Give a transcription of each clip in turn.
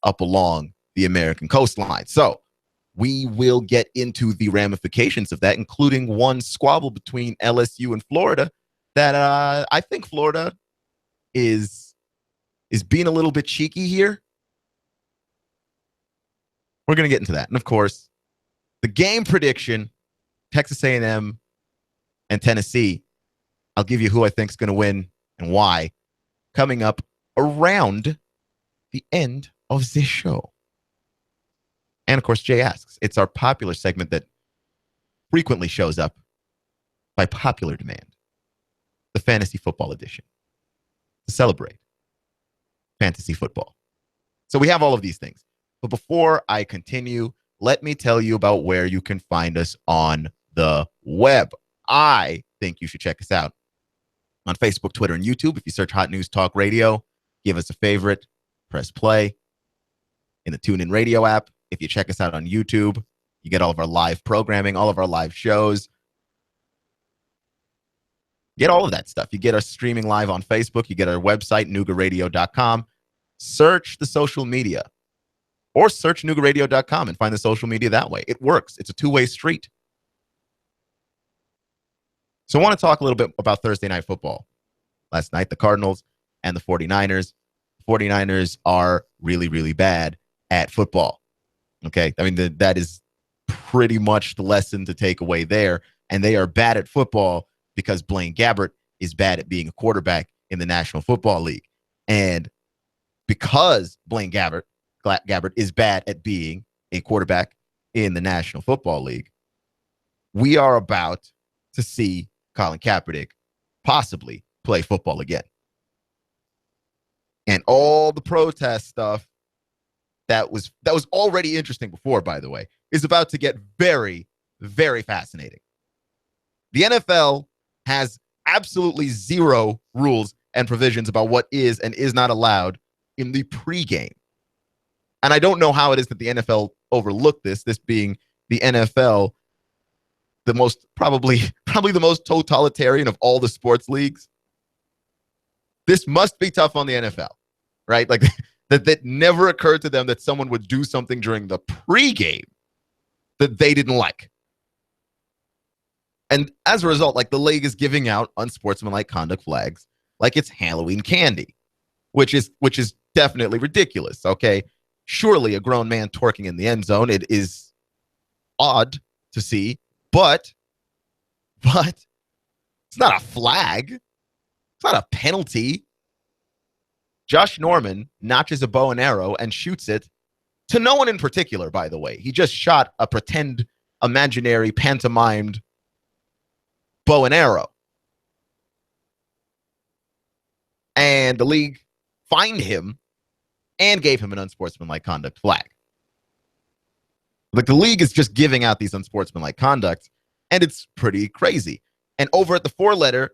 up along the American coastline. So we will get into the ramifications of that, including one squabble between LSU and Florida that I think Florida is being a little bit cheeky here. We're going to get into that. And, of course, the game prediction, Texas A&M and Tennessee. I'll give you who I think is going to win and why coming up around the end of this show. And, of course, Jay Asks. It's our popular segment that frequently shows up by popular demand. The Fantasy Football Edition. To celebrate fantasy football. So we have all of these things. But before I continue, let me tell you about where you can find us on the web. I think you should check us out on Facebook, Twitter, and YouTube. If you search Hot News Talk Radio, give us a favorite, press play in the TuneIn Radio app. If you check us out on YouTube, you get all of our live programming, all of our live shows. Get all of that stuff. You get us streaming live on Facebook. You get our website, noogaradio.com. Search the social media or search noogaradio.com and find the social media that way. It works. It's a two-way street. So I want to talk a little bit about Thursday Night Football. Last night, the Cardinals and the 49ers. The 49ers are really, really bad at football. Okay? I mean, that is pretty much the lesson to take away there. And they are bad at football because Blaine Gabbert is bad at being a quarterback in the National Football League. And because Blaine Gabbert is bad at being a quarterback in the National Football League, we are about to see Colin Kaepernick possibly play football again. And all the protest stuff that was already interesting before, by the way, is about to get very, very fascinating. The NFL has absolutely zero rules and provisions about what is and is not allowed in the pregame. And I don't know how it is that the NFL overlooked this being the NFL, probably the most totalitarian of all the sports leagues. This must be tough on the NFL, right? Like that never occurred to them that someone would do something during the pregame that they didn't like. And as a result, like the league is giving out unsportsmanlike conduct flags like it's Halloween candy, which is definitely ridiculous. Okay, surely a grown man twerking in the end zone, it is odd to see, but it's not a flag. It's not a penalty. Josh Norman notches a bow and arrow and shoots it to no one in particular, by the way. He just shot a pretend, imaginary, pantomimed bow and arrow. And the league fined him and gave him an unsportsmanlike conduct flag. Like the league is just giving out these unsportsmanlike conduct, and it's pretty crazy. And over at the four-letter,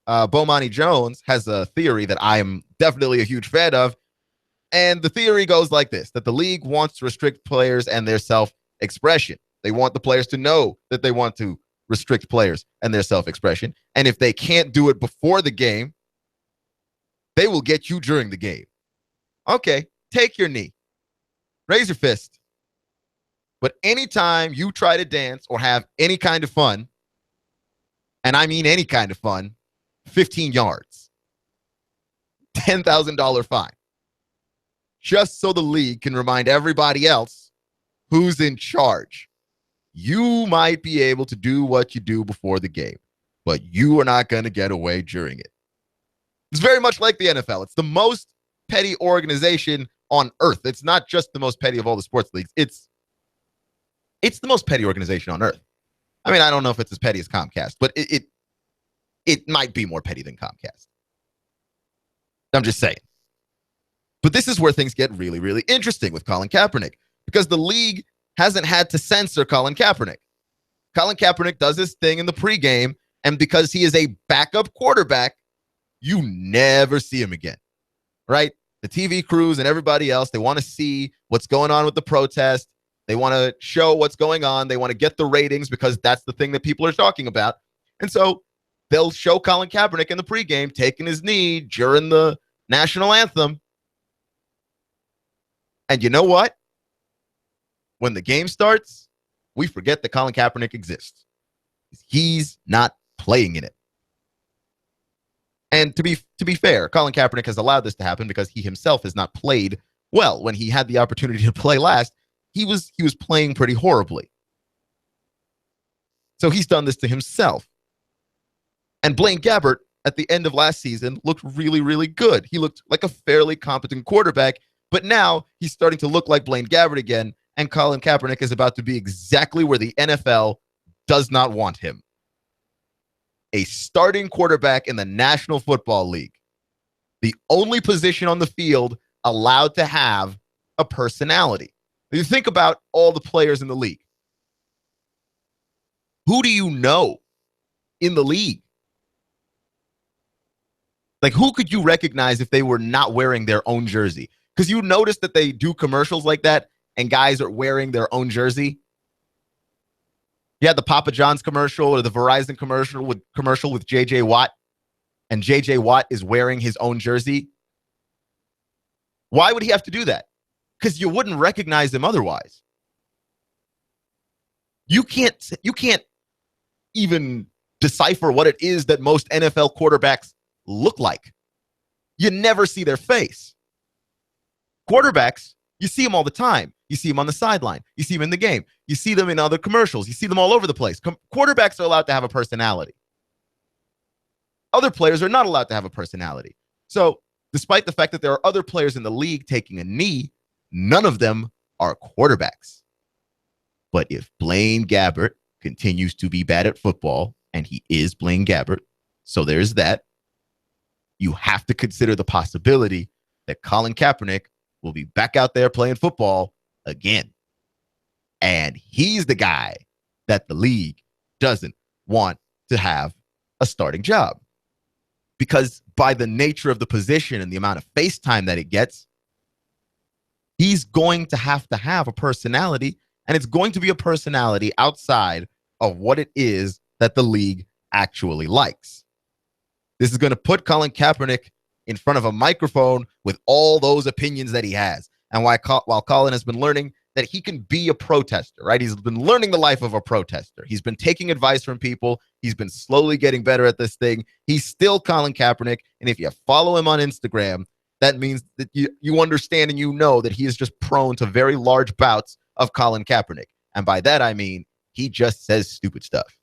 Bomani Jones has a theory that I am definitely a huge fan of. And the theory goes like this, that the league wants to restrict players and their self-expression. They want the players to know that they want to restrict players and their self-expression. And if they can't do it before the game, they will get you during the game. Okay, take your knee. Raise your fist. But anytime you try to dance or have any kind of fun, and I mean any kind of fun, 15 yards. $10,000 fine. Just so the league can remind everybody else who's in charge. You might be able to do what you do before the game, but you are not going to get away during it. It's very much like the NFL. It's the most petty organization on earth. It's not just the most petty of all the sports leagues. It's the most petty organization on earth. I mean, I don't know if it's as petty as Comcast, but it might be more petty than Comcast. I'm just saying. But this is where things get really, really interesting with Colin Kaepernick, because the league hasn't had to censor Colin Kaepernick. Colin Kaepernick does his thing in the pregame, and because he is a backup quarterback, you never see him again, right? The TV crews and everybody else, they want to see what's going on with the protest. They want to show what's going on. They want to get the ratings because that's the thing that people are talking about. And so they'll show Colin Kaepernick in the pregame taking his knee during the national anthem. And you know what? When the game starts, we forget that Colin Kaepernick exists. He's not playing in it. And to be fair, Colin Kaepernick has allowed this to happen because he himself has not played well. When he had the opportunity to play last, he was playing pretty horribly. So he's done this to himself. And Blaine Gabbert, at the end of last season, looked really, really good. He looked like a fairly competent quarterback, but now he's starting to look like Blaine Gabbert again, and Colin Kaepernick is about to be exactly where the NFL does not want him. A starting quarterback in the National Football League. The only position on the field allowed to have a personality. You think about all the players in the league. Who do you know in the league? Like, who could you recognize if they were not wearing their own jersey? Because you notice that they do commercials like that and guys are wearing their own jersey. You had the Papa John's commercial or the Verizon commercial with J.J. Watt, and J.J. Watt is wearing his own jersey. Why would he have to do that? Because you wouldn't recognize him otherwise. You can't even decipher what it is that most NFL quarterbacks look like. You never see their face. Quarterbacks, you see them all the time. You see them on the sideline. You see them in the game. You see them in other commercials. You see them all over the place. Quarterbacks are allowed to have a personality. Other players are not allowed to have a personality. So, despite the fact that there are other players in the league taking a knee, none of them are quarterbacks. But if Blaine Gabbert continues to be bad at football, and he is Blaine Gabbert, so there's that, you have to consider the possibility that Colin Kaepernick will be back out there playing football again. And he's the guy that the league doesn't want to have a starting job. Because by the nature of the position and the amount of face time that it gets, he's going to have a personality, and it's going to be a personality outside of what it is that the league actually likes. This is going to put Colin Kaepernick in front of a microphone with all those opinions that he has. And while Colin has been learning that he can be a protester, right? He's been learning the life of a protester. He's been taking advice from people. He's been slowly getting better at this thing. He's still Colin Kaepernick. And if you follow him on Instagram, that means that you understand and you know that he is just prone to very large bouts of Colin Kaepernick. And by that, I mean, he just says stupid stuff.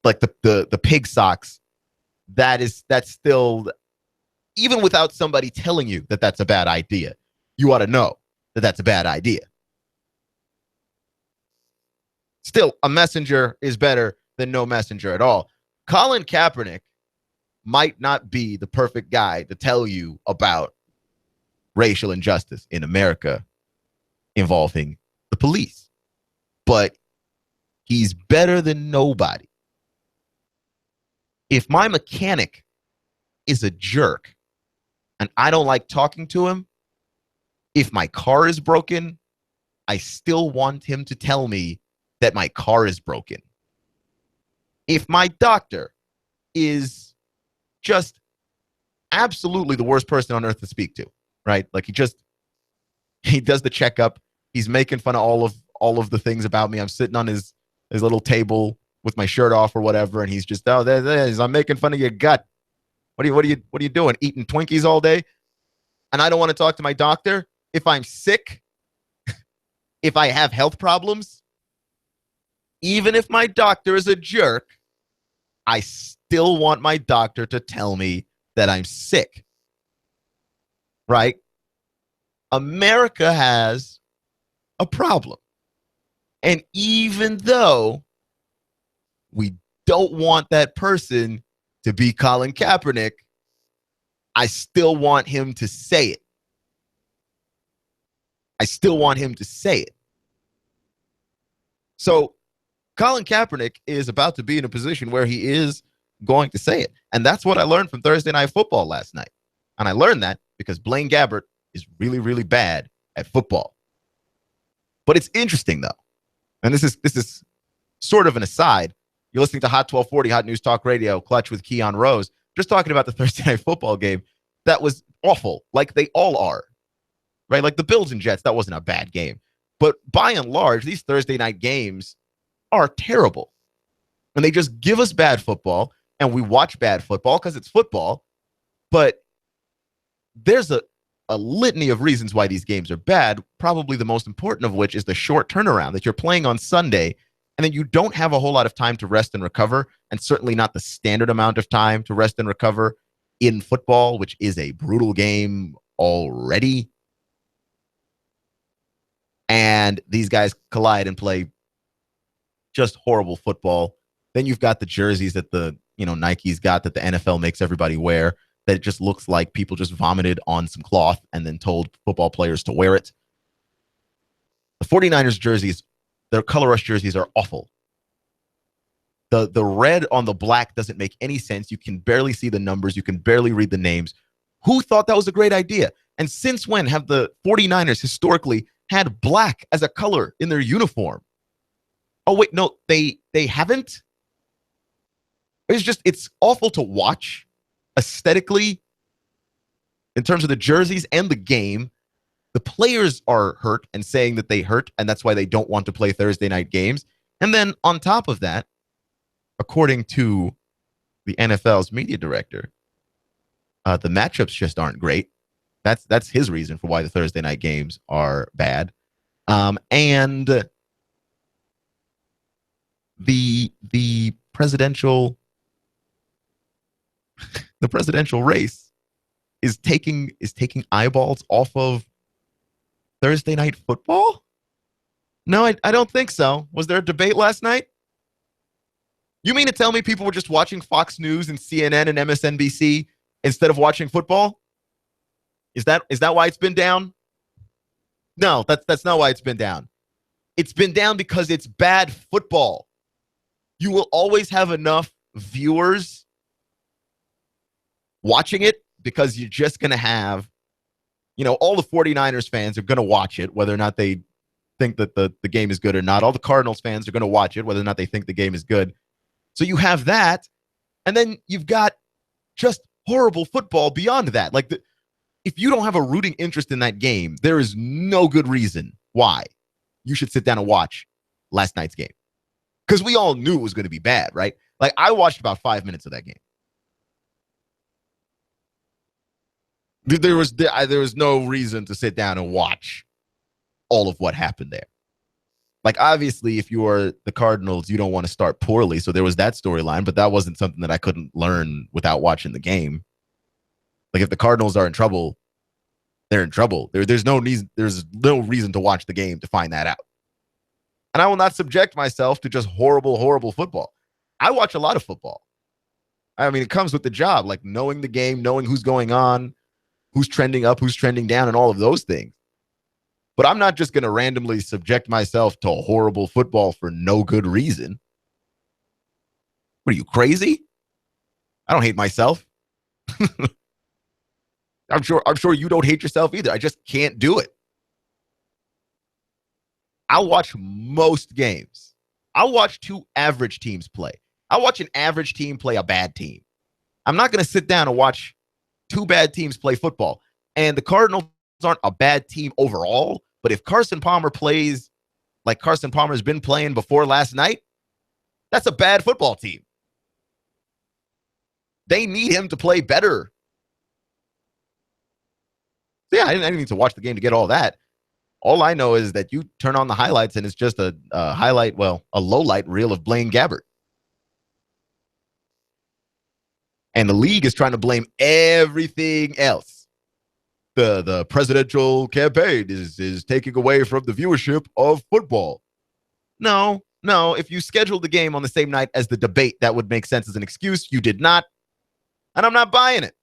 Like the pig socks, that's still, even without somebody telling you that that's a bad idea, you ought to know that that's a bad idea. Still, a messenger is better than no messenger at all. Colin Kaepernick might not be the perfect guy to tell you about racial injustice in America involving the police, but he's better than nobody. If my mechanic is a jerk and I don't like talking to him, if my car is broken, I still want him to tell me that my car is broken. If my doctor is just absolutely the worst person on earth to speak to, right? Like he does the checkup. He's making fun of all of the things about me. I'm sitting on his little table with my shirt off or whatever, and he's just, oh, there it is. I'm making fun of your gut. What are you doing? Eating Twinkies all day? And I don't want to talk to my doctor. If I'm sick, if I have health problems, even if my doctor is a jerk, I still want my doctor to tell me that I'm sick. Right? America has a problem. And even though we don't want that person to be Colin Kaepernick, I still want him to say it. I still want him to say it. So Colin Kaepernick is about to be in a position where he is going to say it. And that's what I learned from Thursday Night Football last night. And I learned that because Blaine Gabbert is really, really bad at football. But it's interesting, though. And this is sort of an aside. You're listening to Hot 1240, Hot News Talk Radio, Clutch with Keon Rose. Just talking about the Thursday Night Football game. That was awful, like they all are. right? Like the Bills and Jets, that wasn't a bad game. But by and large, these Thursday night games are terrible. And they just give us bad football, and we watch bad football because it's football. But there's a litany of reasons why these games are bad, probably the most important of which is the short turnaround, that you're playing on Sunday, and then you don't have a whole lot of time to rest and recover, and certainly not the standard amount of time to rest and recover in football, which is a brutal game already. And these guys collide and play just horrible football. Then you've got the jerseys that the Nike's got that the NFL makes everybody wear, that it just looks like people just vomited on some cloth and then told football players to wear it. The 49ers jerseys, their color rush jerseys, are awful. The red on the black doesn't make any sense. You can barely see the numbers. You can barely read the names. Who thought that was a great idea? And since when have the 49ers historically had black as a color in their uniform? Oh, wait, no, they haven't? It's awful to watch aesthetically in terms of the jerseys and the game. The players are hurt and saying that they hurt, and that's why they don't want to play Thursday night games. And then on top of that, according to the NFL's media director, the matchups just aren't great. That's his reason for why the Thursday night games are bad. And the presidential race is taking eyeballs off of Thursday night football? No, I don't think so. Was there a debate last night? You mean to tell me people were just watching Fox News and CNN and MSNBC instead of watching football? Is that why it's been down? No, that's not why it's been down. It's been down because it's bad football. You will always have enough viewers watching it because you're just going to have, all the 49ers fans are going to watch it, whether or not they think that the game is good or not. All the Cardinals fans are going to watch it, whether or not they think the game is good. So you have that, and then you've got just horrible football beyond that. Like, if you don't have a rooting interest in that game, there is no good reason why you should sit down and watch last night's game. Because we all knew it was going to be bad, right? Like, I watched about 5 minutes of that game. There was no reason to sit down and watch all of what happened there. Like, obviously, if you are the Cardinals, you don't want to start poorly. So there was that storyline, but that wasn't something that I couldn't learn without watching the game. Like, if the Cardinals are in trouble, they're in trouble. There's no reason to watch the game to find that out. And I will not subject myself to just horrible, horrible football. I watch a lot of football. I mean, it comes with the job, like knowing the game, knowing who's going on, who's trending up, who's trending down, and all of those things. But I'm not just going to randomly subject myself to horrible football for no good reason. What are you, crazy? I don't hate myself. I'm sure you don't hate yourself either. I just can't do it. I'll watch most games. I'll watch two average teams play. I'll watch an average team play a bad team. I'm not going to sit down and watch two bad teams play football. And the Cardinals aren't a bad team overall, but if Carson Palmer plays like Carson Palmer's been playing before last night, that's a bad football team. They need him to play better. So yeah, I didn't need to watch the game to get all that. All I know is that you turn on the highlights and it's just a low light reel of Blaine Gabbert. And the league is trying to blame everything else. The presidential campaign is taking away from the viewership of football. No. If you scheduled the game on the same night as the debate, that would make sense as an excuse. You did not. And I'm not buying it.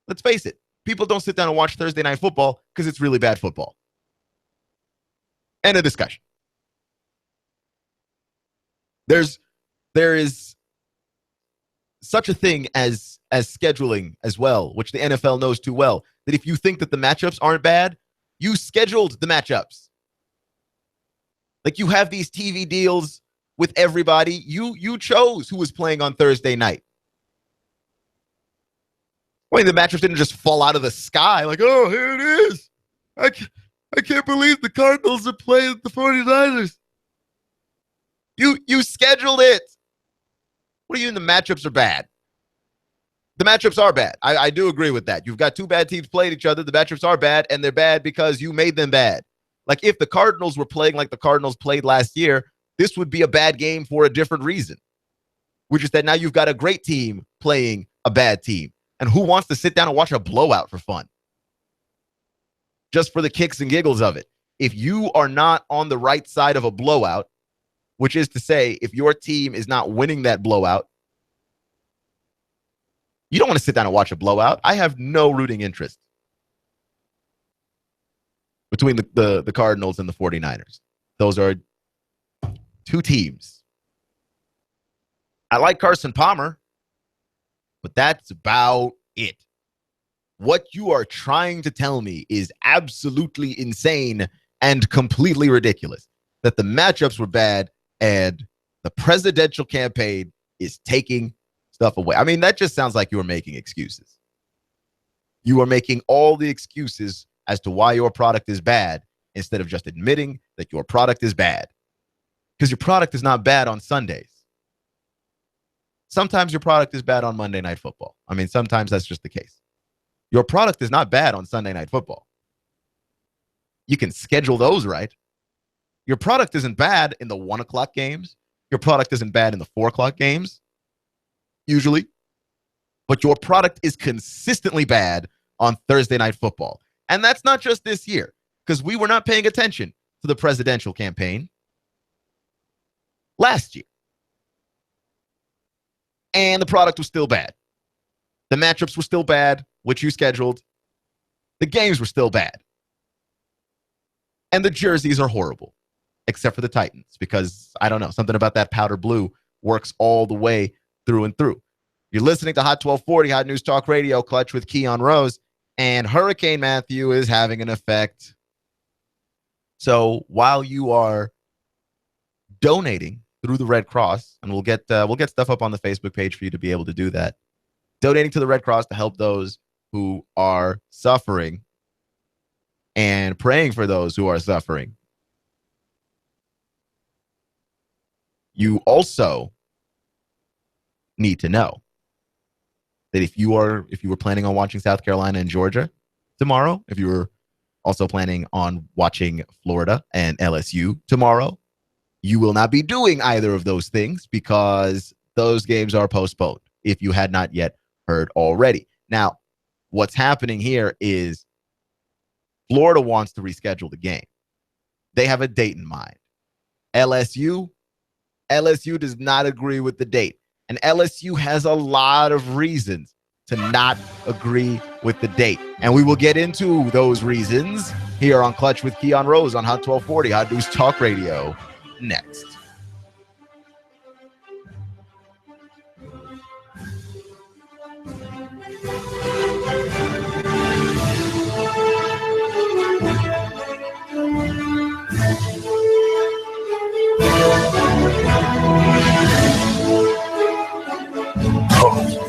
Let's face it. People don't sit down and watch Thursday night football because it's really bad football. End of discussion. There is such a thing as scheduling as well, which the NFL knows too well, that if you think that the matchups aren't bad, you scheduled the matchups. Like, you have these TV deals with everybody. You chose who was playing on Thursday night. I mean, the matchups didn't just fall out of the sky like, oh, here it is. I can't believe the Cardinals are playing the 49ers. You scheduled it. What do you mean the matchups are bad? The matchups are bad. I do agree with that. You've got two bad teams playing each other. The matchups are bad, and they're bad because you made them bad. Like, if the Cardinals were playing like the Cardinals played last year, this would be a bad game for a different reason, which is that now you've got a great team playing a bad team. And who wants to sit down and watch a blowout for fun? Just for the kicks and giggles of it. If you are not on the right side of a blowout, which is to say, if your team is not winning that blowout, you don't want to sit down and watch a blowout. I have no rooting interest between the Cardinals and the 49ers. Those are two teams. I like Carson Palmer, but that's about it. What you are trying to tell me is absolutely insane and completely ridiculous. That the matchups were bad and the presidential campaign is taking stuff away. I mean, that just sounds like you are making excuses. You are making all the excuses as to why your product is bad instead of just admitting that your product is bad. Because your product is not bad on Sundays. Sometimes your product is bad on Monday Night Football. I mean, sometimes that's just the case. Your product is not bad on Sunday Night Football. You can schedule those right. Your product isn't bad in the 1 o'clock games. Your product isn't bad in the 4 o'clock games, usually. But your product is consistently bad on Thursday Night Football. And that's not just this year, because we were not paying attention to the presidential campaign last year. And the product was still bad. The matchups were still bad, which you scheduled. The games were still bad. And the jerseys are horrible, except for the Titans, because, I don't know, something about that powder blue works all the way through and through. You're listening to Hot 1240, Hot News Talk Radio, Clutch with Keon Rose, and Hurricane Matthew is having an effect. So while you are donating through the Red Cross, and we'll get stuff up on the Facebook page for you to be able to do that, donating to the Red Cross to help those who are suffering and praying for those who are suffering. You also need to know that if you were planning on watching South Carolina and Georgia tomorrow, if you were also planning on watching Florida and LSU tomorrow, you will not be doing either of those things because those games are postponed, if you had not yet heard already. Now, what's happening here is Florida wants to reschedule the game. They have a date in mind. LSU does not agree with the date. And LSU has a lot of reasons to not agree with the date. And we will get into those reasons here on Clutch with Keon Rose on Hot 1240, Hot News Talk Radio, next.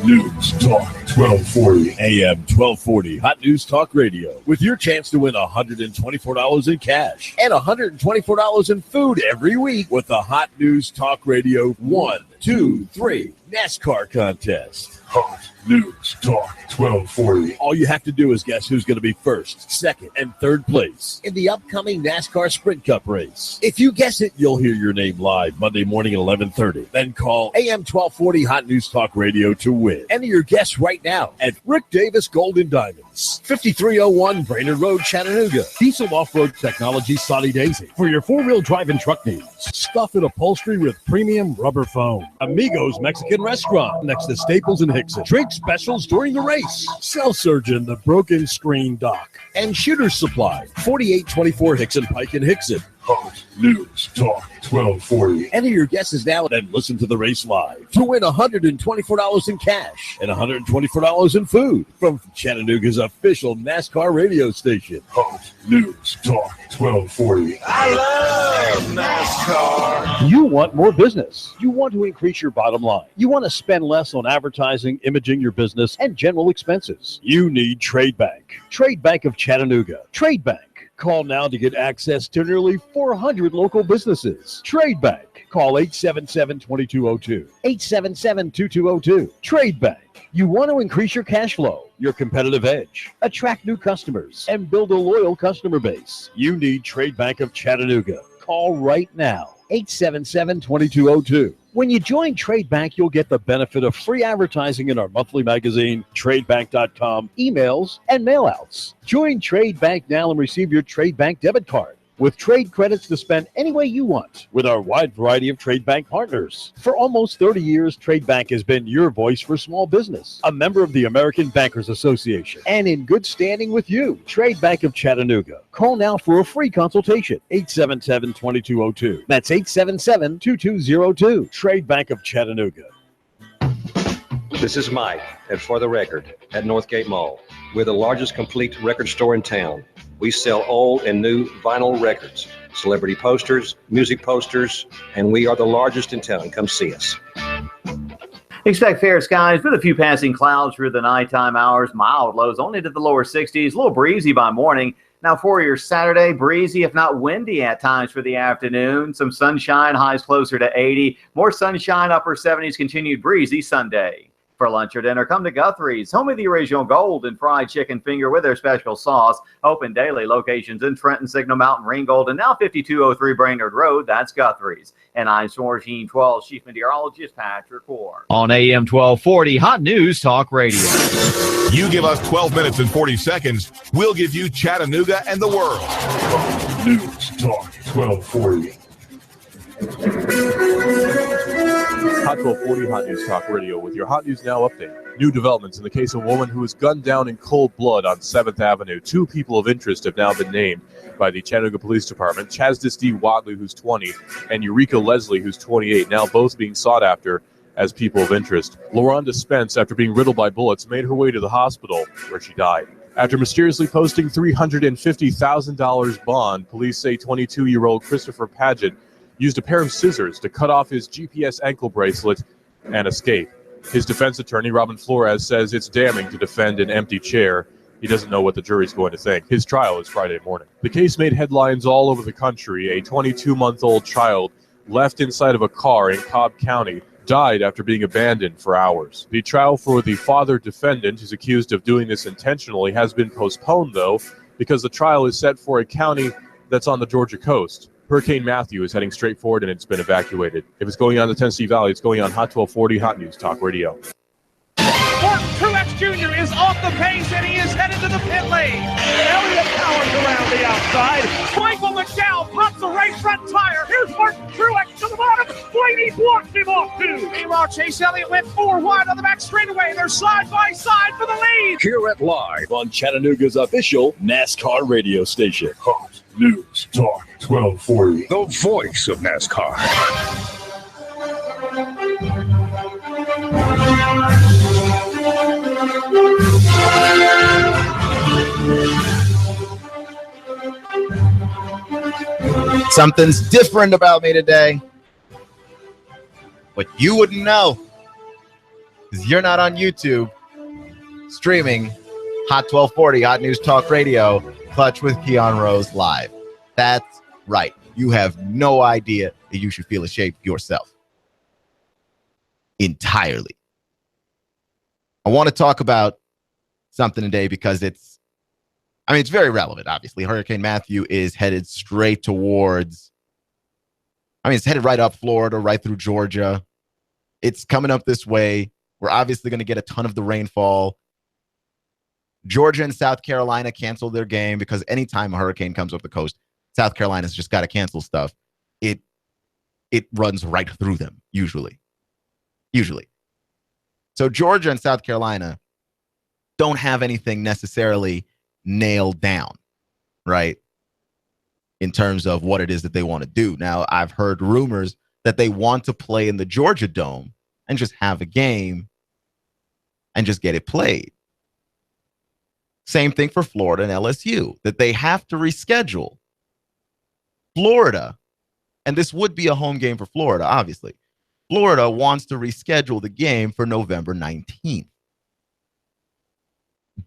News Talk 1240 AM 1240 Hot News Talk Radio, with your chance to win $124 in cash and $124 in food every week with the Hot News Talk Radio 1, 2, 3 NASCAR contest. Hot News Talk 1240. All you have to do is guess who's going to be first, second, and third place in the upcoming NASCAR Sprint Cup race. If you guess it, you'll hear your name live Monday morning at 11:30. Then call AM 1240 Hot News Talk Radio to win. Enter your guess right now at Rick Davis Golden Diamonds, 5301 Brainerd Road, Chattanooga. Diesel Off-Road Technology Soddy Daisy for your four-wheel drive and truck needs. Stuff and upholstery with premium rubber foam. Amigos Mexican Restaurant next to Staples and Hickson. Drink specials during the race. Cell Surgeon, the Broken Screen Doc. And Shooter's Supply, 4824 Hickson Pike in Hickson. Hot News Talk 1240. Enter your guesses now and listen to the race live to win $124 in cash and $124 in food from Chattanooga's official NASCAR radio station. Hot News Talk 1240. I love NASCAR. You want more business. You want to increase your bottom line. You want to spend less on advertising, imaging your business, and general expenses. You need Trade Bank. Trade Bank of Chattanooga. Trade Bank. Call now to get access to nearly 400 local businesses. Trade Bank. Call 877-2202. 877-2202. Trade Bank. You want to increase your cash flow, your competitive edge, attract new customers, and build a loyal customer base. You need Trade Bank of Chattanooga. Call right now. 877-2202. When you join Trade Bank, you'll get the benefit of free advertising in our monthly magazine, tradebank.com, emails, and mailouts. Join Trade Bank now and receive your Trade Bank debit card with trade credits to spend any way you want with our wide variety of Trade Bank partners. For almost 30 years, Trade Bank has been your voice for small business, a member of the American Bankers Association, and in good standing with you. Trade Bank of Chattanooga. Call now for a free consultation. 877-2202. That's 877-2202. Trade Bank of Chattanooga. This is Mike at For the Record at Northgate Mall. We're the largest complete record store in town. We sell old and new vinyl records, celebrity posters, music posters, and we are the largest in town. Come see us. Expect fair skies with a few passing clouds through the nighttime hours. Mild lows only to the lower 60s. A little breezy by morning. Now for your Saturday, breezy, if not windy at times for the afternoon. Some sunshine, highs closer to 80. More sunshine, upper 70s, continued breezy Sunday. For lunch or dinner, come to Guthrie's, home of the original golden fried chicken finger with their special sauce. Open daily, locations in Trenton, Signal Mountain, Ringgold, and now 5203 Brainerd Road. That's Guthrie's. And I'm 1412 Chief Meteorologist Patrick Ward. On AM 1240, Hot News Talk Radio. You give us 12 minutes and 40 seconds, we'll give you Chattanooga and the world. News Talk 1240. Hot 1240 Hot News Talk Radio with your Hot News Now update. New developments in the case of a woman who was gunned down in cold blood on 7th Avenue. 2 people of interest have now been named by the Chattanooga Police Department. Chasdis D. Wadley, who's 20, and Eureka Leslie, who's 28, now both being sought after as people of interest. LaRonda Spence, after being riddled by bullets, made her way to the hospital where she died. After mysteriously posting $350,000 bond, police say 22-year-old Christopher Paget used a pair of scissors to cut off his GPS ankle bracelet and escape. His defense attorney, Robin Flores, says it's damning to defend an empty chair. He doesn't know what the jury's going to think. His trial is Friday morning. The case made headlines all over the country. A 22-month-old child left inside of a car in Cobb County died after being abandoned for hours. The trial for the father defendant, who's accused of doing this intentionally, has been postponed, though, because the trial is set for a county that's on the Georgia coast. Hurricane Matthew is heading straight forward, and it's been evacuated. If it's going on the Tennessee Valley, it's going on Hot 1240 Hot News Talk Radio. Martin Truex Jr. is off the pace, and he is headed to the pit lane. Elliott Powers around the outside. Michael McDowell pops a right front tire. Here's Martin Truex to the bottom. Blaney blocked him off, too. Meanwhile, Chase Elliott went 4 wide on the back straightaway. They're side by side for the lead. Hear it live on Chattanooga's official NASCAR radio station. Hot News Talk 1240. The voice of NASCAR. Something's different about me today. But you wouldn't know, because you're not on YouTube streaming Hot 1240 Hot News Talk Radio, Clutch with Keon Rose live. That's right. You have no idea that you should feel ashamed of yourself. Entirely. I want to talk about something today because it's very relevant, obviously. Hurricane Matthew is headed straight towards, it's headed right up Florida, right through Georgia. It's coming up this way. We're obviously going to get a ton of the rainfall. Georgia and South Carolina canceled their game because anytime a hurricane comes up the coast, South Carolina's just got to cancel stuff. It runs right through them, usually. So Georgia and South Carolina don't have anything necessarily nailed down, right, in terms of what it is that they want to do. Now, I've heard rumors that they want to play in the Georgia Dome and just have a game and just get it played. Same thing for Florida and LSU, that they have to reschedule. Florida, and this would be a home game for Florida, obviously. Florida wants to reschedule the game for November 19th.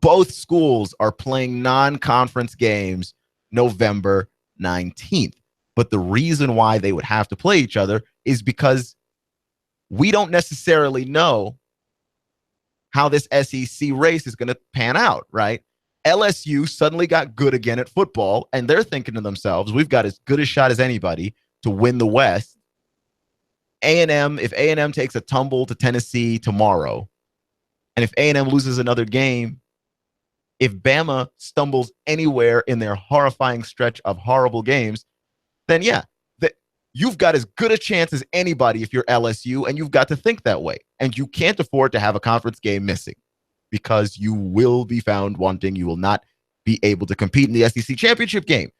Both schools are playing non-conference games November 19th. But the reason why they would have to play each other is because we don't necessarily know how this SEC race is going to pan out, right? LSU suddenly got good again at football, and they're thinking to themselves, we've got as good a shot as anybody to win the West. A&M, if A&M takes a tumble to Tennessee tomorrow, and if A&M loses another game, if Bama stumbles anywhere in their horrifying stretch of horrible games, then yeah, you've got as good a chance as anybody if you're LSU, and you've got to think that way. And you can't afford to have a conference game missing because you will be found wanting. You will not be able to compete in the SEC championship game.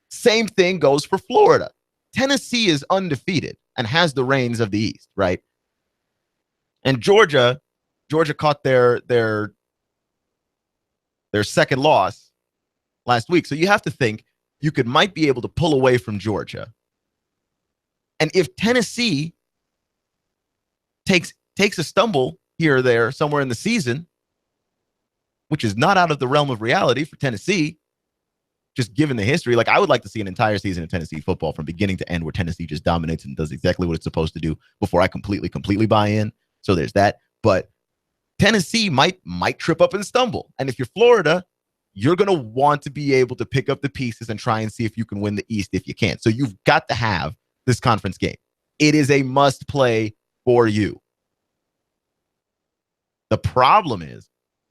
Same thing goes for Florida. Tennessee is undefeated and has the reins of the East, right? And Georgia caught their second loss last week. So you have to think you might be able to pull away from Georgia. And if Tennessee takes a stumble here or there somewhere in the season, which is not out of the realm of reality for Tennessee, just given the history, like I would like to see an entire season of Tennessee football from beginning to end where Tennessee just dominates and does exactly what it's supposed to do before I completely buy in. So there's that. But Tennessee might trip up and stumble. And if you're Florida, you're going to want to be able to pick up the pieces and try and see if you can win the East if you can. So you've got to have this conference game. It is a must play for you. The problem is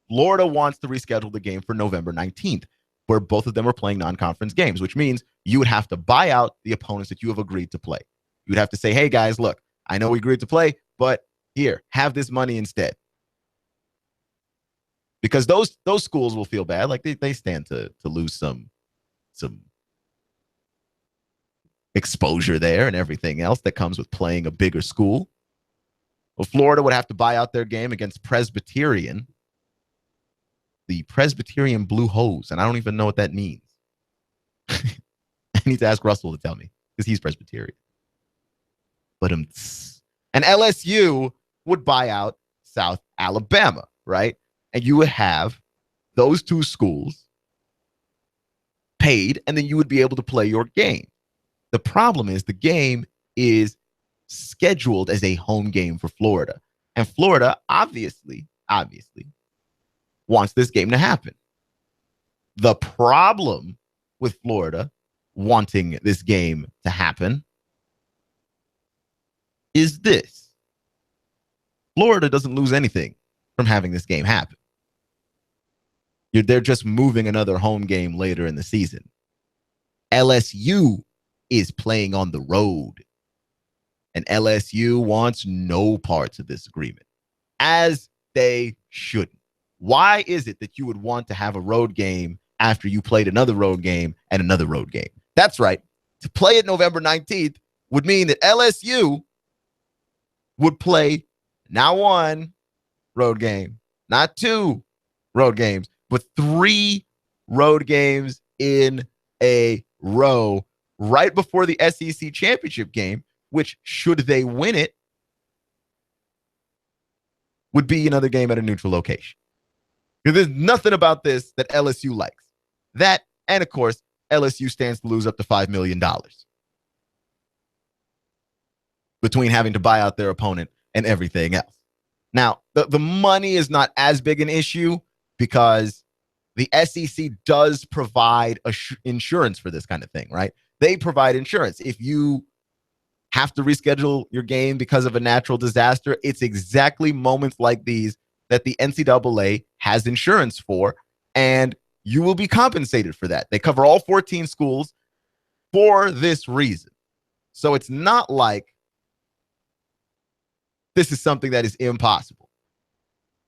Florida wants to reschedule the game for November 19th, where both of them are playing non-conference games, which means you would have to buy out the opponents that you have agreed to play. You would have to say, hey, guys, look, I know we agreed to play, but here, have this money instead. Because those schools will feel bad. Like they stand to lose some exposure there and everything else that comes with playing a bigger school. Well, Florida would have to buy out their game against Presbyterian, the Presbyterian Blue Hose, and I don't even know what that means. I need to ask Russell to tell me because he's Presbyterian. But and LSU would buy out South Alabama, right? And you would have those two schools paid, and then you would be able to play your game. The problem is the game is scheduled as a home game for Florida. And Florida obviously wants this game to happen. The problem with Florida wanting this game to happen is this. Florida doesn't lose anything from having this game happen. They're just moving another home game later in the season. LSU is playing on the road. And LSU wants no parts of this agreement, as they shouldn't. Why is it that you would want to have a road game after you played another road game and another road game? That's right. To play it November 19th would mean that LSU would play not one road game, not two road games, but 3 road games in a row right before the SEC championship game, which, should they win it, would be another game at a neutral location. There's nothing about this that LSU likes. That, and of course, LSU stands to lose up to $5 million between having to buy out their opponent and everything else. Now, the money is not as big an issue because the SEC does provide insurance for this kind of thing, right? They provide insurance. If you have to reschedule your game because of a natural disaster, it's exactly moments like these that the NCAA has insurance for, and you will be compensated for that. They cover all 14 schools for this reason. So it's not like this is something that is impossible.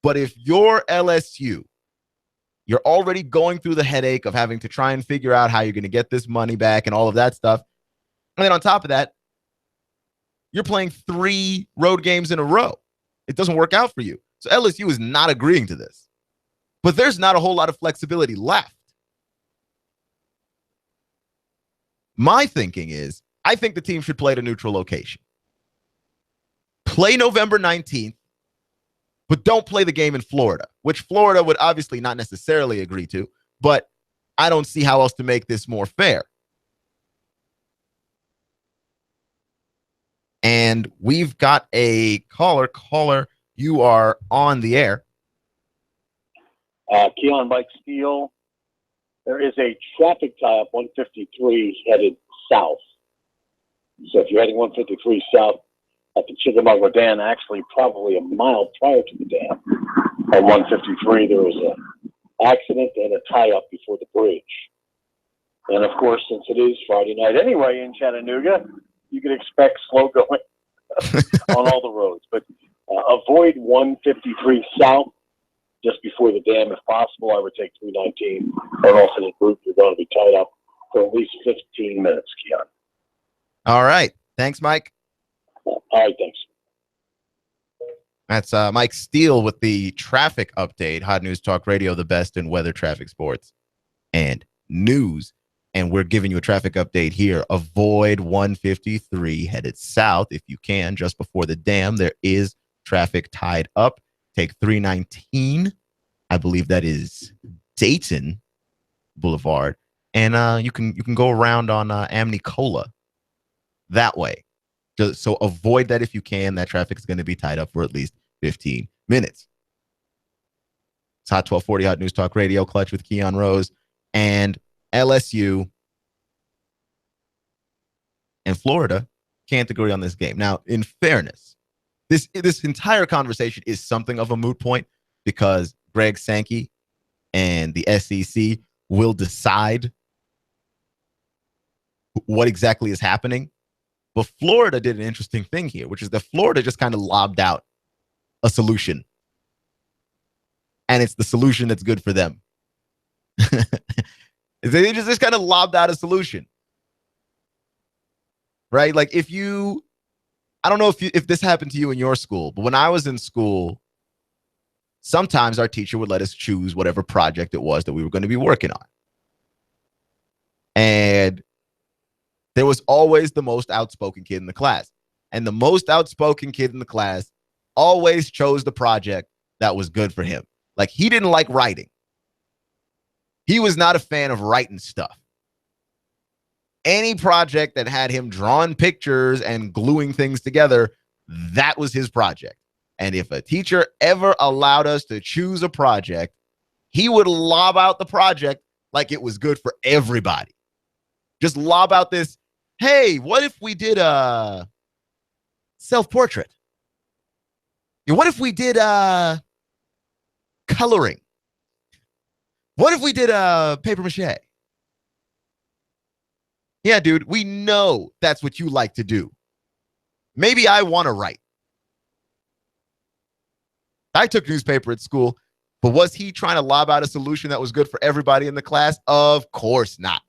But if you're LSU, you're already going through the headache of having to try and figure out how you're going to get this money back and all of that stuff. And then on top of that, you're playing 3 road games in a row. It doesn't work out for you. So LSU is not agreeing to this. But there's not a whole lot of flexibility left. My thinking is, I think the team should play at a neutral location. Play November 19th, but don't play the game in Florida, which Florida would obviously not necessarily agree to, but I don't see how else to make this more fair. And we've got a caller. Caller, you are on the air. Keon, Mike Steele. There is a traffic tie-up 153 headed south. So if you're heading 153 south at the Chickamauga Dam, actually probably a mile prior to the dam, on 153 there was an accident and a tie-up before the bridge. And of course, since it is Friday night anyway in Chattanooga, you can expect slow going on all the roads. But avoid 153 south just before the dam if possible. I would take 319 or else in a group you're going to be tied up for at least 15 minutes, Keon. All right. Thanks, Mike. All right, thanks. That's Mike Steele with the traffic update. Hot News Talk Radio, the best in weather, traffic, sports, and news. And we're giving you a traffic update here. Avoid 153 headed south if you can. Just before the dam, there is traffic tied up. Take 319. I believe that is Dayton Boulevard. And you can go around on Amnicola that way. So avoid that if you can. That traffic is going to be tied up for at least 15 minutes. It's Hot 1240 Hot News Talk Radio, Clutch with Keon Rose and LSU and Florida can't agree on this game. Now, in fairness, this entire conversation is something of a moot point because Greg Sankey and the SEC will decide what exactly is happening. But Florida did an interesting thing here, which is that Florida just kind of lobbed out a solution. And it's the solution that's good for them. They just kind of lobbed out a solution. Right? Like I don't know if this happened to you in your school, but when I was in school, sometimes our teacher would let us choose whatever project it was that we were going to be working on. And there was always the most outspoken kid in the class. And the most outspoken kid in the class always chose the project that was good for him. Like, he didn't like writing. He was not a fan of writing stuff. Any project that had him drawing pictures and gluing things together, that was his project. And if a teacher ever allowed us to choose a project, he would lob out the project like it was good for everybody. Just lob out this, hey, what if we did a self-portrait? What if we did coloring? What if we did paper mache? Yeah, dude, we know that's what you like to do. Maybe I want to write. I took newspaper at school, but was he trying to lob out a solution that was good for everybody in the class? Of course not.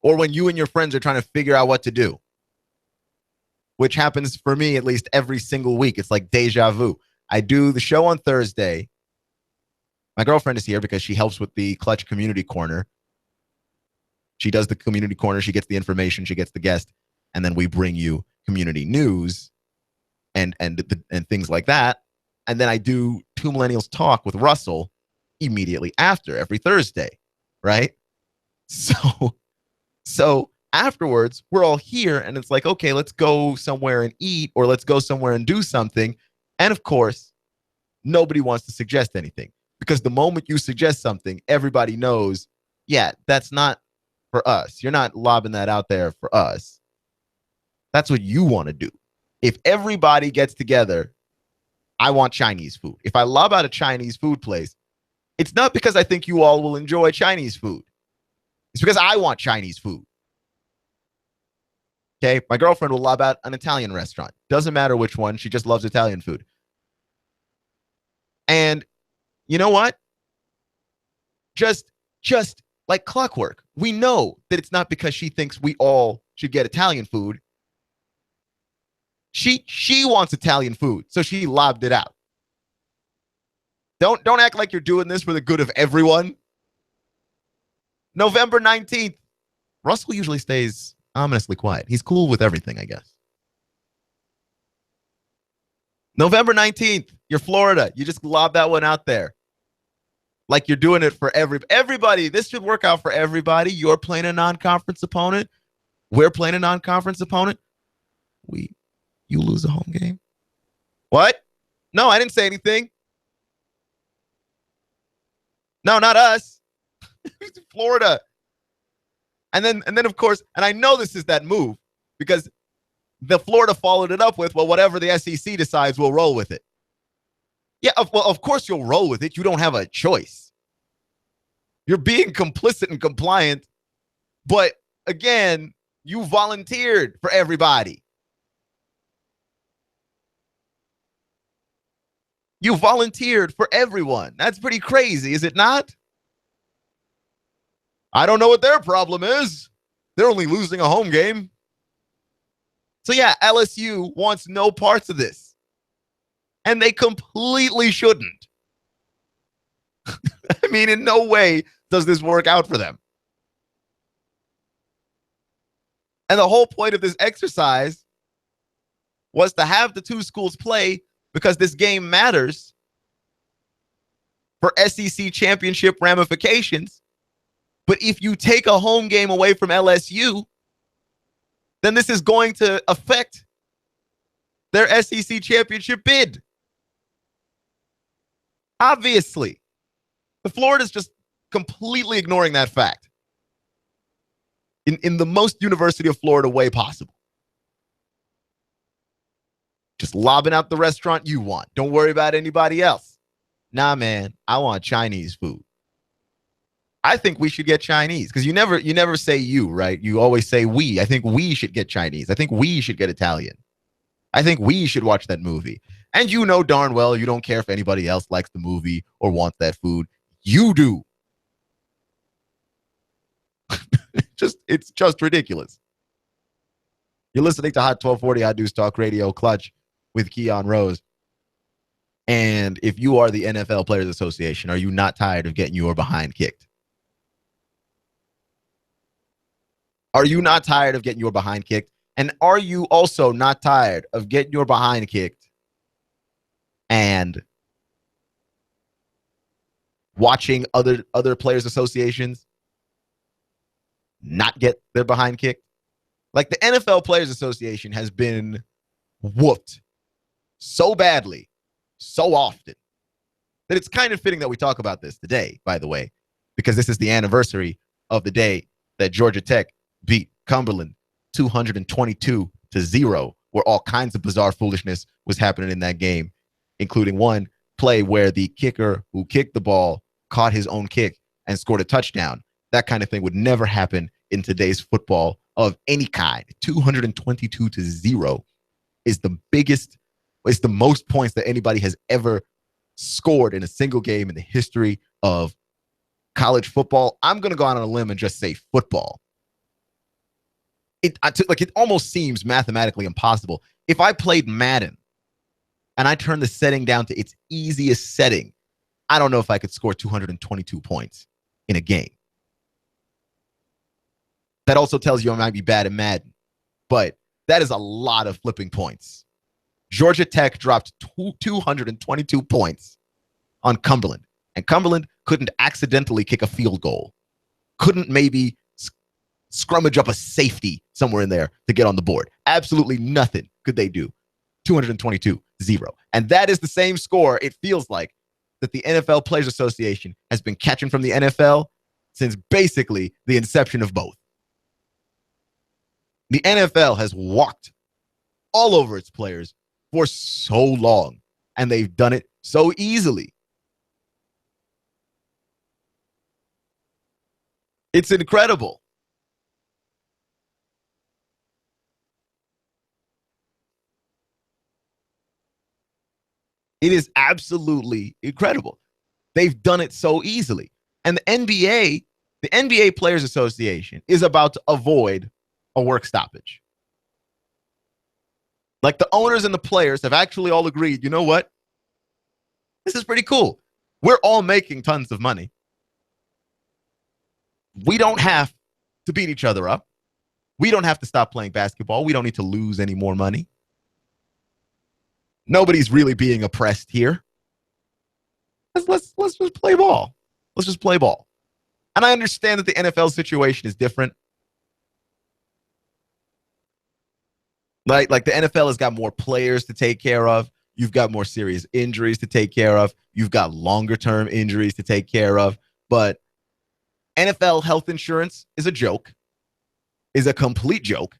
Or when you and your friends are trying to figure out what to do, which happens for me at least every single week. It's like deja vu. I do the show on Thursday. My girlfriend is here because she helps with the Clutch Community Corner. She does the Community Corner. She gets the information. She gets the guest. And then we bring you community news and things like that. And then I do Two Millennials Talk with Russell immediately after every Thursday, right? So afterwards, we're all here, and it's like, okay, let's go somewhere and eat, or let's go somewhere and do something. And of course, nobody wants to suggest anything, because the moment you suggest something, everybody knows, yeah, that's not for us. You're not lobbing that out there for us. That's what you want to do. If everybody gets together, I want Chinese food. If I lob out a Chinese food place, it's not because I think you all will enjoy Chinese food. It's because I want Chinese food. Okay? My girlfriend will lob out an Italian restaurant. Doesn't matter which one. She just loves Italian food. And you know what? Just like clockwork. We know that it's not because she thinks we all should get Italian food. She wants Italian food, so she lobbed it out. Don't act like you're doing this for the good of everyone. November 19th. Russell usually stays ominously quiet. He's cool with everything, I guess. November 19th. You're Florida. You just lobbed that one out there. like you're doing it for everybody. This should work out for everybody. You're playing a non-conference opponent. We're playing a non-conference opponent. You lose a home game. What? No, I didn't say anything. No, not us. Florida. And then of course, and I know this is that move because the Florida followed it up with, well, whatever the SEC decides, we'll roll with it. Yeah, of course you'll roll with it. You don't have a choice. You're being complicit and compliant, but again, you volunteered for everybody. You volunteered for everyone. That's pretty crazy, is it not? I don't know what their problem is. They're only losing a home game. So yeah, LSU wants no parts of this. And they completely shouldn't. I mean, in no way does this work out for them. And the whole point of this exercise was to have the two schools play because this game matters for SEC championship ramifications. But if you take a home game away from LSU, then this is going to affect their SEC championship bid. Obviously, the Florida's just completely ignoring that fact in the most University of Florida way possible. Just lobbing out the restaurant you want. Don't worry about anybody else. Nah, man, I want Chinese food. I think we should get Chinese because you never say you, right? You always say we. I think we should get Chinese. I think we should get Italian. I think we should watch that movie. And you know darn well you don't care if anybody else likes the movie or wants that food. You do. It's just ridiculous. You're listening to Hot 1240 Hot News Talk Radio Clutch with Keon Rose. And if you are the NFL Players Association, are you not tired of getting your behind kicked? Are you not tired of getting your behind kicked? And are you also not tired of getting your behind kicked and watching other players associations not get their behind kicked? Like the NFL Players Association has been whooped so badly, so often, that it's kind of fitting that we talk about this today, by the way, because this is the anniversary of the day that Georgia Tech beat Cumberland 222-0, where all kinds of bizarre foolishness was happening in that game, including one play where the kicker who kicked the ball caught his own kick and scored a touchdown. That kind of thing would never happen in today's football of any kind. 222-0 is the biggest, it's the most points that anybody has ever scored in a single game in the history of college football. I'm going to go out on a limb and just say football. It almost seems mathematically impossible. If I played Madden and I turned the setting down to its easiest setting, I don't know if I could score 222 points in a game. That also tells you I might be bad at Madden, but that is a lot of flipping points. Georgia Tech dropped 222 points on Cumberland, and Cumberland couldn't accidentally kick a field goal. Couldn't maybe scrummage up a safety somewhere in there to get on the board. Absolutely nothing could they do. 222-0. And that is the same score, it feels like, that the NFL Players Association has been catching from the NFL since basically the inception of both. The NFL has walked all over its players for so long, and they've done it so easily. It's incredible. It is absolutely incredible. They've done it so easily. And the NBA Players Association is about to avoid a work stoppage. Like the owners and the players have actually all agreed, you know what? This is pretty cool. We're all making tons of money. We don't have to beat each other up. We don't have to stop playing basketball. We don't need to lose any more money. Nobody's really being oppressed here. Let's just play ball. Let's just play ball. And I understand that the NFL situation is different. Like the NFL has got more players to take care of. You've got more serious injuries to take care of. You've got longer-term injuries to take care of. But NFL health insurance is a joke, is a complete joke.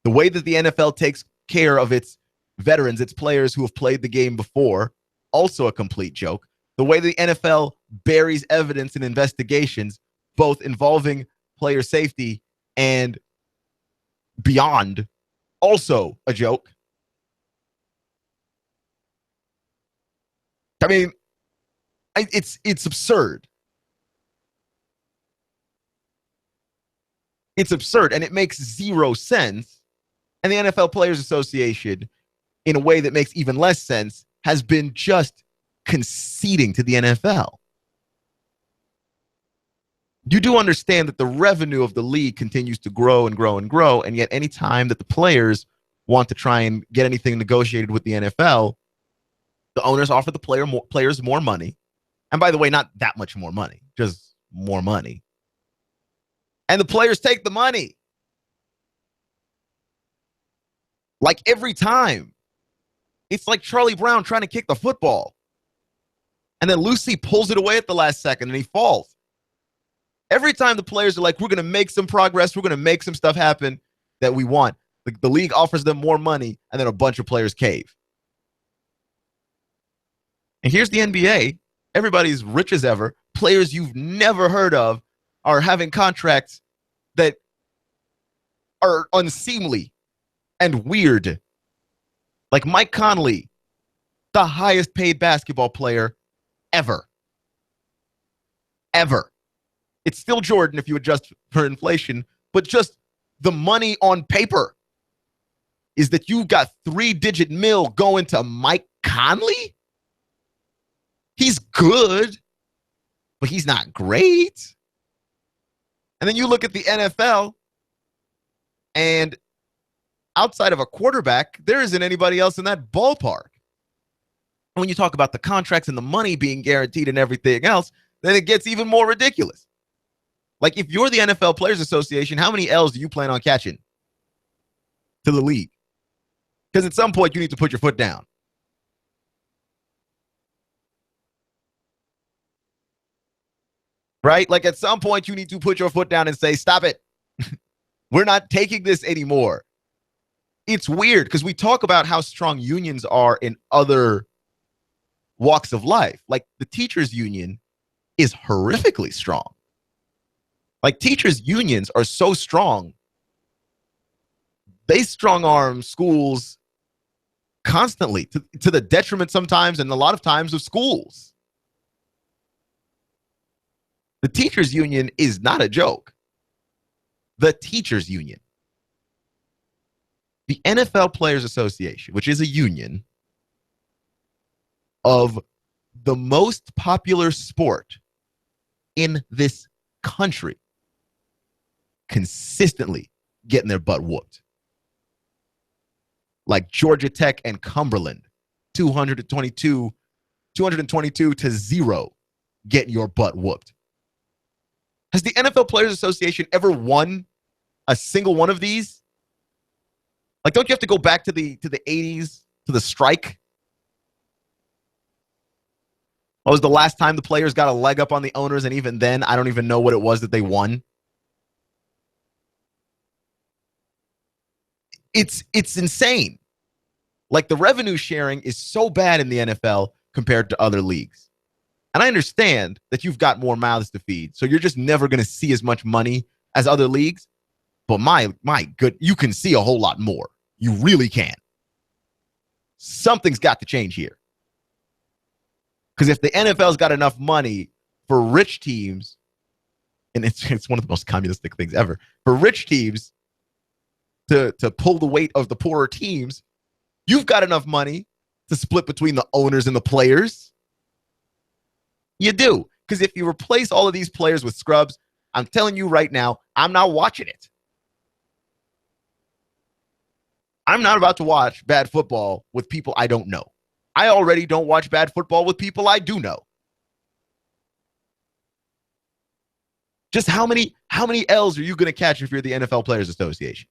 The way that the NFL takes care of its veterans, its players who have played the game before, also a complete joke. The way the NFL buries evidence in investigations, both involving player safety and beyond, also a joke. I mean, it's absurd. It's absurd, and it makes zero sense. And the NFL Players Association, in a way that makes even less sense, has been just conceding to the NFL. You do understand that the revenue of the league continues to grow and grow and grow, and yet any time that the players want to try and get anything negotiated with the NFL, the owners offer the players more money. And by the way, not that much more money, just more money. And the players take the money. Like every time. It's like Charlie Brown trying to kick the football. And then Lucy pulls it away at the last second and he falls. Every time the players are like, we're going to make some progress, we're going to make some stuff happen that we want, the league offers them more money, and then a bunch of players cave. And here's the NBA. Everybody's rich as ever. Players you've never heard of are having contracts that are unseemly and weird. Like Mike Conley, the highest paid basketball player ever. Ever. It's still Jordan if you adjust for inflation, but just the money on paper is that you got 3-digit mil going to Mike Conley? He's good, but he's not great. And then you look at the NFL, and outside of a quarterback, there isn't anybody else in that ballpark. And when you talk about the contracts and the money being guaranteed and everything else, then it gets even more ridiculous. Like, if you're the NFL Players Association, how many L's do you plan on catching to the league? Because at some point, you need to put your foot down. Right? Like, at some point, you need to put your foot down and say, stop it. We're not taking this anymore. It's weird because we talk about how strong unions are in other walks of life. Like, the teachers' union is horrifically strong. Like, teachers' unions are so strong, they strong-arm schools constantly to the detriment sometimes and a lot of times of schools. The teachers' union is not a joke. The teachers' union. The NFL Players Association, which is a union of the most popular sport in this country, consistently getting their butt whooped. Like Georgia Tech and Cumberland, 222 to 0, getting your butt whooped. Has the NFL Players Association ever won a single one of these? Like, don't you have to go back to the 80s, to the strike? What was the last time the players got a leg up on the owners? And even then, I don't even know what it was that they won. It's insane. Like, the revenue sharing is so bad in the NFL compared to other leagues. And I understand that you've got more mouths to feed, so you're just never going to see as much money as other leagues. But my good, you can see a whole lot more. You really can. Something's got to change here. Because if the NFL's got enough money for rich teams, and it's one of the most communistic things ever, for rich teams to pull the weight of the poorer teams, you've got enough money to split between the owners and the players. You do. Because if you replace all of these players with scrubs, I'm telling you right now, I'm not watching it. I'm not about to watch bad football with people I don't know. I already don't watch bad football with people I do know. Just how many L's are you going to catch if you're the NFL Players Association?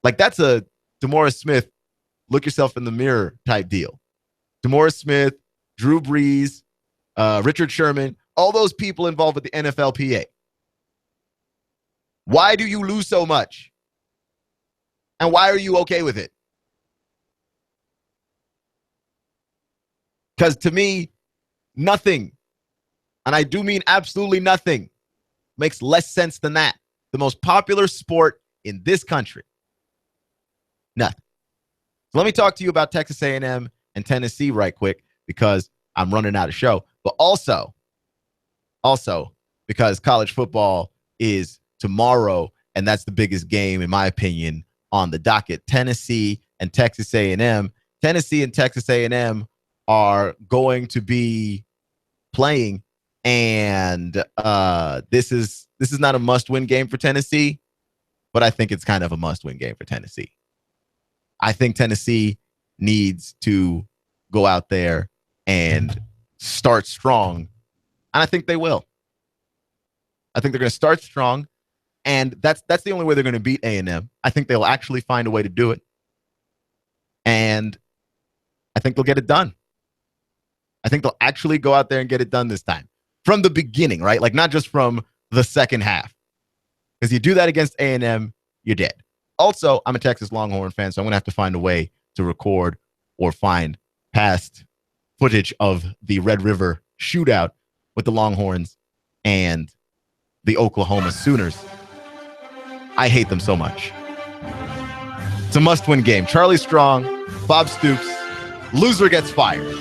Like, that's a DeMaurice Smith, look yourself in the mirror type deal. DeMaurice Smith, Drew Brees, Richard Sherman, all those people involved with the NFLPA. Why do you lose so much? And why are you okay with it? Because to me, nothing, and I do mean absolutely nothing, makes less sense than that. The most popular sport in this country. Nothing. So let me talk to you about Texas A&M and Tennessee right quick, because I'm running out of show. But also because college football is tomorrow, and that's the biggest game, in my opinion, on the docket. Tennessee and Texas A&M. Tennessee and Texas A&M are going to be playing, and this is not a must-win game for Tennessee, but I think it's kind of a must-win game for Tennessee. I think Tennessee needs to go out there and start strong, and I think they will. I think they're going to start strong, and that's the only way they're going to beat A&M. I think they'll actually find a way to do it, and I think they'll get it done. I think they'll actually go out there and get it done this time. From the beginning, right? Like, not just from the second half. Because you do that against A&M, you're dead. Also, I'm a Texas Longhorn fan, so I'm going to have to find a way to record or find past footage of the Red River shootout with the Longhorns and the Oklahoma Sooners. I hate them so much. It's a must-win game. Charlie Strong, Bob Stoops, loser gets fired.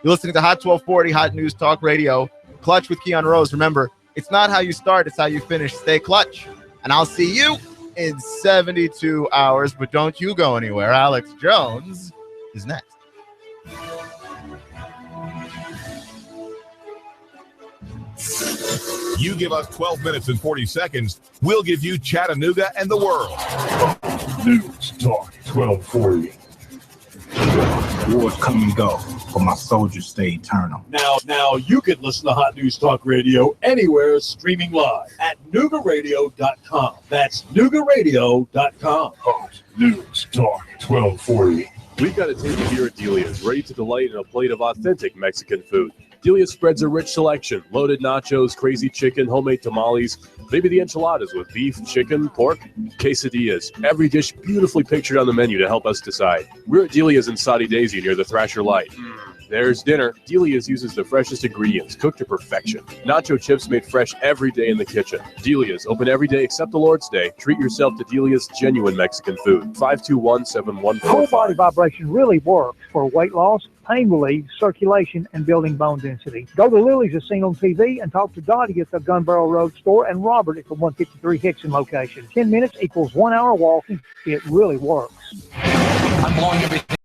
You're listening to Hot 1240, Hot News Talk Radio. Clutch with Keon Rose. Remember, it's not how you start, it's how you finish. Stay clutch. And I'll see you in 72 hours. But don't you go anywhere. Alex Jones is next. You give us 12 minutes and 40 seconds, we'll give you Chattanooga and the world. News Talk 1240. Wars come and go, but my soldiers stay eternal. Now you can listen to Hot News Talk Radio anywhere, streaming live at Noogaradio.com. That's Noogaradio.com. Hot News Talk 1240. We've got a table here at Delia's, ready to delight in a plate of authentic Mexican food. Delia spreads a rich selection: loaded nachos, crazy chicken, homemade tamales, maybe the enchiladas with beef, chicken, pork, quesadillas. Every dish beautifully pictured on the menu to help us decide. We're at Delia's in Saudi Daisy near the Thrasher Light. There's dinner. Delia's uses the freshest ingredients, cooked to perfection. Nacho chips made fresh every day in the kitchen. Delia's, open every day except the Lord's Day. Treat yourself to Delia's genuine Mexican food. 521-7145. Whole body vibration really works for weight loss, pain relief, circulation, and building bone density. Go to Lily's as seen on TV and talk to Dottie at the Gun Barrel Road store and Robert at the 153 Hickson location. 10 minutes equals 1 hour walking. It really works. I'm blowing everything